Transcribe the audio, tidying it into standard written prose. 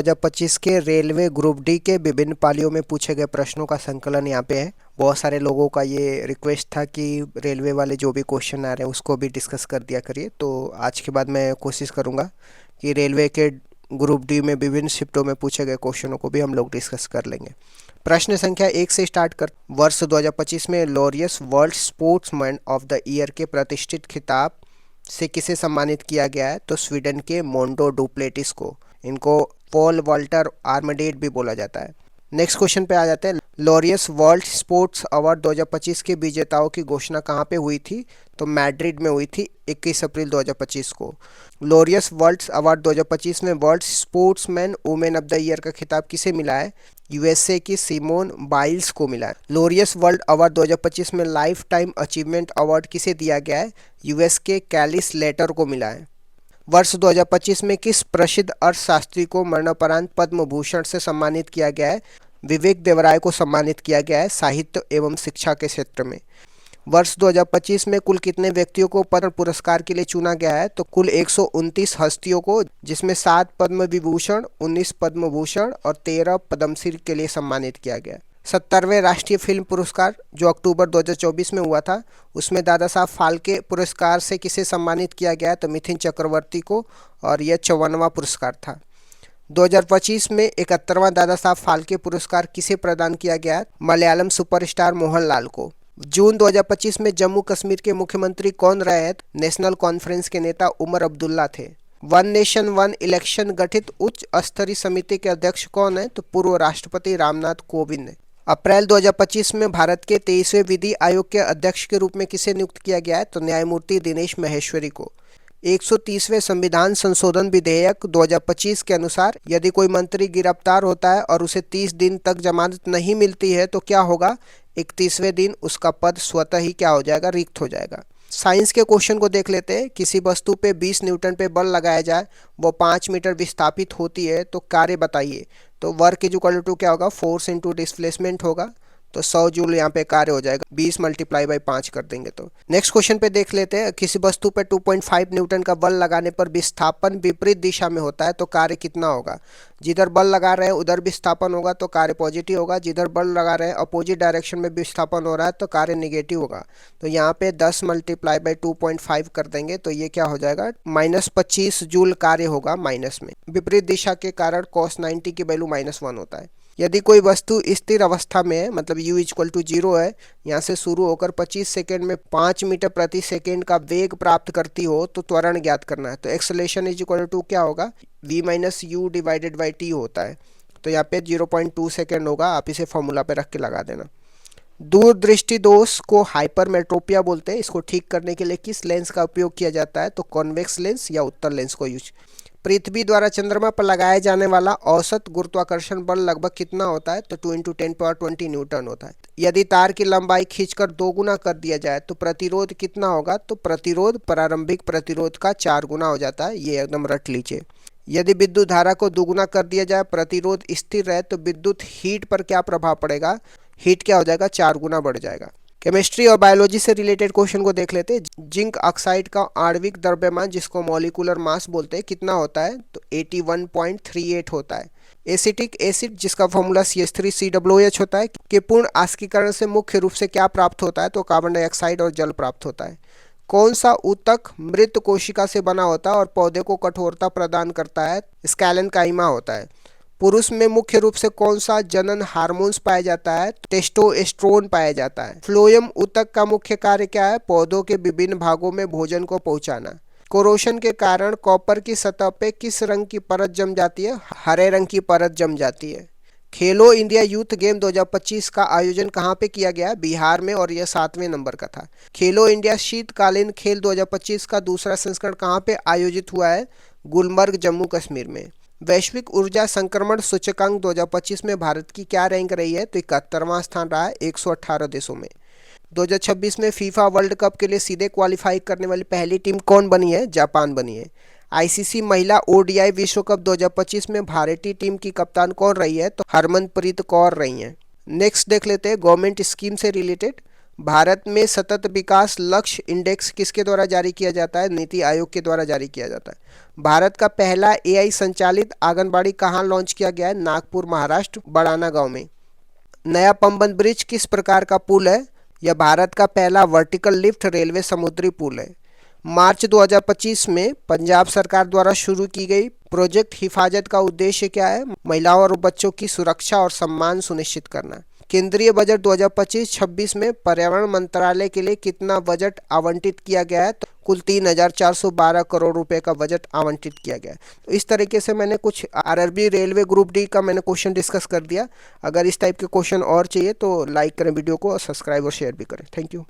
2025 के railway group D के विभिन्न पालियों में पूछे गए प्रश्नों का संकलन यहाँ पे है। बहुत सारे लोगों का ये रिक्वेस्ट था कि रेलवे वाले जो भी क्वेश्चन आ रहे हैं उसको भी डिस्कस कर दिया करिए, तो आज के बाद मैं कोशिश करूँगा कि रेलवे के ग्रुप डी में विभिन्न शिफ्टों में पूछे गए क्वेश्चनों को भी हम लोग डिस्कस कर लेंगे। प्रश्न संख्या 1 से स्टार्ट कर। वर्ष 2025 में Laureus world sportsman of the year के प्रतिष्ठित खिताब से किसे सम्मानित किया गया है? तो स्वीडन के मोंडो डुप्लेटिस को। इनको पॉल वाल्टर आर्मडेट भी बोला जाता है। नेक्स्ट क्वेश्चन पे आ जाते हैं। लॉरियस वर्ल्ड स्पोर्ट्स अवार्ड 2025 के विजेताओं की घोषणा कहाँ पे हुई थी? तो मैड्रिड में हुई थी 21 अप्रैल 2025 को। लॉरियस वर्ल्ड अवार्ड 2025 में world sportsman women of the year का खिताब किसे मिला है? यूएसए की सिमोन बाइल्स को मिला है। लॉरियस वर्ल्ड अवार्ड 2025 में लाइफ टाइम अचीवमेंट अवार्ड किसे दिया गया है? यूएस के कैलिस लेटर को मिला है। वर्ष 2025 में किस प्रसिद्ध अर्थशास्त्री को मरणोपरांत पद्म भूषण से सम्मानित किया गया है? विवेक देवराय को सम्मानित किया गया है साहित्य एवं शिक्षा के क्षेत्र में। वर्ष 2025 में कुल कितने व्यक्तियों को पद्म पुरस्कार के लिए चुना गया है? तो कुल 129 हस्तियों को, जिसमें 7 पद्म विभूषण, 19 पद्म भूषण और 13 पद्मश्री के लिए सम्मानित किया गया। 70वें राष्ट्रीय फिल्म पुरस्कार जो अक्टूबर 2024 में हुआ था, उसमें दादा साहब फाल्के पुरस्कार से किसे सम्मानित किया गया? तो मिथिन चक्रवर्ती को, और यह 54वां पुरस्कार था। 2025 में 71वां दादा साहब फाल्के पुरस्कार किसे प्रदान किया गया? मलयालम सुपरस्टार मोहनलाल को। जून 2025 में जम्मू कश्मीर के मुख्यमंत्री कौन रहे हैं? नेशनल कॉन्फ्रेंस के नेता उमर अब्दुल्ला थे। वन नेशन वन इलेक्शन गठित उच्च स्तरीय समिति के अध्यक्ष कौन है? तो पूर्व राष्ट्रपति रामनाथ कोविंद ने। अप्रैल 2025 में भारत के 23वें विधि आयोग के अध्यक्ष के रूप में किसे नियुक्त किया गया है? तो न्यायमूर्ति दिनेश महेश्वरी को। 130वें संविधान संशोधन विधेयक 2025 के अनुसार यदि कोई मंत्री गिरफ्तार होता है और उसे 30 दिन तक जमानत नहीं मिलती है तो क्या होगा? 31वें दिन उसका पद स्वतः ही क्या हो जाएगा? रिक्त हो जाएगा। साइंस के क्वेश्चन को देख लेते हैं। किसी वस्तु पे 20 न्यूटन पे बल लगाया जाए, वो 5 मीटर विस्थापित होती है, तो कार्य बताइए। तो वर्क इक्वल टू क्या होगा? फोर्स इंटू डिस्प्लेसमेंट होगा, तो 100 जूल यहाँ पे कार्य हो जाएगा। 20 मल्टीप्लाई बाई 5 कर देंगे तो। नेक्स्ट क्वेश्चन पे देख लेते हैं। किसी वस्तु पे 2.5 न्यूटन का बल लगाने पर विस्थापन विपरीत दिशा में होता है, तो कार्य कितना होगा? जिधर बल लगा रहे हैं उधर विस्थापन होगा तो कार्य पॉजिटिव होगा। जिधर बल लगा रहे हैं अपोजिट डायरेक्शन में विस्थापन हो रहा है तो कार्य निगेटिव होगा। तो यहाँ पे 10 मल्टीप्लाई बाई 2.5 कर देंगे तो ये क्या हो जाएगा? -25 जूल कार्य होगा माइनस में। विपरीत दिशा के कारण cos 90 की वैल्यू -1 होता है। यदि कोई वस्तु स्थिर अवस्था में है, मतलब u इक्वल टू 0 है, यहाँ से शुरू होकर 25 सेकेंड में 5 मीटर प्रति सेकेंड का वेग प्राप्त करती हो तो त्वरण ज्ञात करना है। तो एक्सेलेरेशन इज इक्वल टू क्या होगा? v minus you divided by T होता है। तो यहाँ पे 0.2 सेकेंड होगा। आप इसे फॉर्मूला पे रख के लगा देना। दूरदृष्टि दोष को हाइपरमेट्रोपिया बोलते हैं। इसको ठीक करने के लिए किस लेंस का उपयोग किया जाता है? तो कॉन्वेक्स लेंस या उत्तल लेंस को यूज। पृथ्वी द्वारा चंद्रमा पर लगाया जाने वाला औसत गुरुत्वाकर्षण बल लगभग कितना होता है? तो 2 × 10⁻20 न्यूटन होता है। यदि तार की लंबाई खींचकर 2 गुना कर दिया जाए तो प्रतिरोध कितना होगा? तो प्रतिरोध प्रारंभिक प्रतिरोध का 4 गुना हो जाता है। ये एकदम रट लीजिए। यदि विद्युत धारा को दोगुना कर दिया जाए, प्रतिरोध स्थिर रहे, तो विद्युत हीट पर क्या प्रभाव पड़ेगा? हीट क्या हो जाएगा? 4 गुना बढ़ जाएगा। केमिस्ट्री और बायोलॉजी से रिलेटेड क्वेश्चन को देख लेते हैं। जिंक ऑक्साइड का आणविक द्रव्यमान, जिसको मॉलिक्यूलर मास बोलते हैं, कितना होता है? तो 81.38 होता है। एसिटिक एसिड, जिसका फॉर्मूला CH3COOH होता है, के पूर्ण आस्कीकरण से मुख्य रूप से क्या प्राप्त होता है? तो कार्बन डाइऑक्साइड और जल प्राप्त होता है। कौन सा ऊतक मृत कोशिका से बना होता है और पौधे को कठोरता प्रदान करता है? स्कैलेनकाइमा होता है। पुरुष में मुख्य रूप से कौन सा जनन हार्मोन्स पाया जाता है? टेस्टोस्टेरोन पाया जाता है। फ्लोएम ऊतक का मुख्य कार्य क्या है? पौधों के विभिन्न भागों में भोजन को पहुंचाना। कोरोशन के कारण कॉपर की सतह पे किस रंग की परत जम जाती है? हरे रंग की परत जम जाती है। खेलो इंडिया यूथ गेम 2025 का आयोजन कहाँ पे किया गया? बिहार में, और यह 7वें नंबर का था। खेलो इंडिया शीतकालीन खेल 2025 का दूसरा संस्करण कहाँ पे आयोजित हुआ है? गुलमर्ग, जम्मू कश्मीर में। वैश्विक ऊर्जा संक्रमण सूचकांक 2025 में भारत की क्या रैंक रही है? तो 71वां स्थान रहा है 118 देशों में। 2026 में फीफा वर्ल्ड कप के लिए सीधे क्वालिफाई करने वाली पहली टीम कौन बनी है? जापान बनी है। आईसीसी महिला ओडीआई विश्व कप 2025 में भारतीय टीम की कप्तान कौन रही है? तो हरमनप्रीत कौर रही हैं। नेक्स्ट देख लेते हैं गवर्नमेंट स्कीम से रिलेटेड। भारत में सतत विकास लक्ष्य इंडेक्स किसके द्वारा जारी किया जाता है? नीति आयोग के द्वारा जारी किया जाता है। भारत का पहला एआई संचालित आंगनबाड़ी कहाँ लॉन्च किया गया है? नागपुर, महाराष्ट्र, बड़ाना गांव में। नया पंबन ब्रिज किस प्रकार का पुल है? यह भारत का पहला वर्टिकल लिफ्ट रेलवे समुद्री पुल है। मार्च 2025 में पंजाब सरकार द्वारा शुरू की गई प्रोजेक्ट हिफाजत का उद्देश्य क्या है? महिलाओं और बच्चों की सुरक्षा और सम्मान सुनिश्चित करना। केंद्रीय बजट 2025-26 में पर्यावरण मंत्रालय के लिए कितना बजट आवंटित किया गया है? तो कुल 3,412 करोड़ रुपए का बजट आवंटित किया गया है। तो इस तरीके से मैंने कुछ आरआरबी रेलवे ग्रुप डी का मैंने क्वेश्चन डिस्कस कर दिया। अगर इस टाइप के क्वेश्चन और चाहिए तो लाइक करें वीडियो को और सब्सक्राइब और शेयर भी करें। Thank you.